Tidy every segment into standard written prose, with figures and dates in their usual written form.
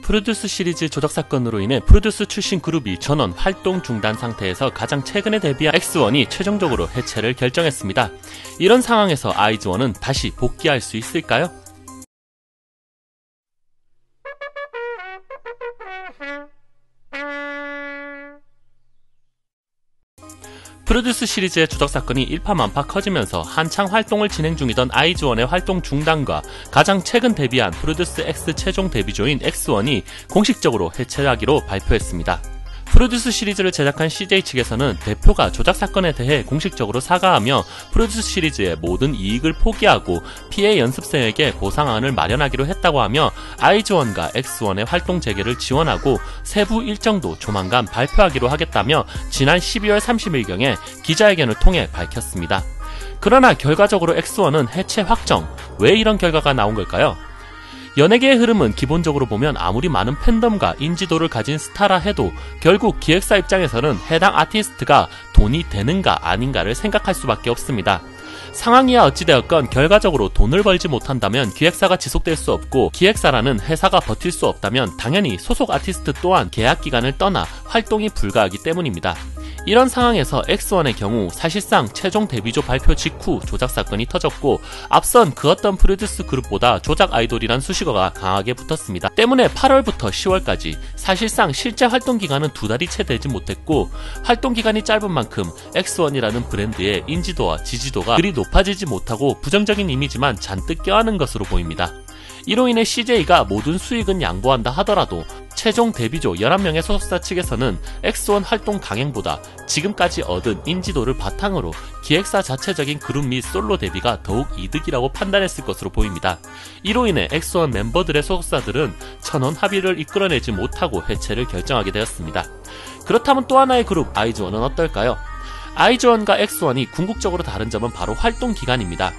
프로듀스 시리즈 조작 사건으로 인해 프로듀스 출신 그룹이 전원 활동 중단 상태에서 가장 최근에 데뷔한 X1이 최종적으로 해체를 결정했습니다. 이런 상황에서 아이즈원은 다시 복귀할 수 있을까요? 프로듀스 시리즈의 조작 사건이 일파만파 커지면서 한창 활동을 진행 중이던 아이즈원의 활동 중단과 가장 최근 데뷔한 프로듀스 X 최종 데뷔조인 X1이 공식적으로 해체하기로 발표했습니다. 프로듀스 시리즈를 제작한 CJ 측에서는 대표가 조작 사건에 대해 공식적으로 사과하며 프로듀스 시리즈의 모든 이익을 포기하고 피해 연습생에게 보상안을 마련하기로 했다고 하며 아이즈원과 X1의 활동 재개를 지원하고 세부 일정도 조만간 발표하기로 하겠다며 지난 12월 30일경에 기자회견을 통해 밝혔습니다. 그러나 결과적으로 X1은 해체 확정. 왜 이런 결과가 나온 걸까요? 연예계의 흐름은 기본적으로 보면 아무리 많은 팬덤과 인지도를 가진 스타라 해도 결국 기획사 입장에서는 해당 아티스트가 돈이 되는가 아닌가를 생각할 수밖에 없습니다. 상황이야 어찌되었건 결과적으로 돈을 벌지 못한다면 기획사가 지속될 수 없고 기획사라는 회사가 버틸 수 없다면 당연히 소속 아티스트 또한 계약 기간을 떠나 활동이 불가하기 때문입니다. 이런 상황에서 X1의 경우 사실상 최종 데뷔조 발표 직후 조작 사건이 터졌고 앞선 그 어떤 프로듀스 그룹보다 조작 아이돌이란 수식어가 강하게 붙었습니다. 때문에 8월부터 10월까지 사실상 실제 활동 기간은 2달이 채 되지 못했고 활동 기간이 짧은 만큼 X1이라는 브랜드의 인지도와 지지도가 그리 높아지지 못하고 부정적인 이미지만 잔뜩 껴안은 것으로 보입니다. 이로 인해 CJ가 모든 수익은 양보한다 하더라도 최종 데뷔조 11명의 소속사 측에서는 X1 활동 강행보다 지금까지 얻은 인지도를 바탕으로 기획사 자체적인 그룹 및 솔로 데뷔가 더욱 이득이라고 판단했을 것으로 보입니다. 이로 인해 X1 멤버들의 소속사들은 천원 합의를 이끌어내지 못하고 해체를 결정하게 되었습니다. 그렇다면 또 하나의 그룹 아이즈원은 어떨까요? 아이즈원과 X1이 궁극적으로 다른 점은 바로 활동 기간입니다.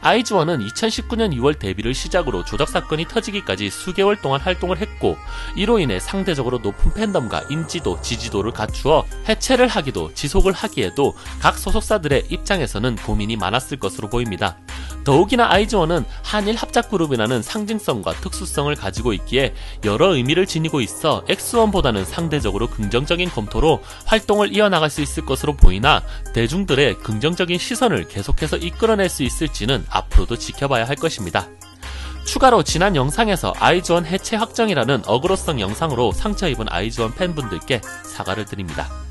아이즈원은 2019년 2월 데뷔를 시작으로 조작 사건이 터지기까지 수개월 동안 활동을 했고 이로 인해 상대적으로 높은 팬덤과 인지도, 지지도를 갖추어 해체를 하기도 지속을 하기에도 각 소속사들의 입장에서는 고민이 많았을 것으로 보입니다. 더욱이나 아이즈원은 한일 합작그룹이라는 상징성과 특수성을 가지고 있기에 여러 의미를 지니고 있어 X1보다는 상대적으로 긍정적인 검토로 활동을 이어나갈 수 있을 것으로 보이나 대중들의 긍정적인 시선을 계속해서 이끌어낼 수 있을지는 앞으로도 지켜봐야 할 것입니다. 추가로 지난 영상에서 아이즈원 해체 확정이라는 어그로성 영상으로 상처 입은 아이즈원 팬분들께 사과를 드립니다.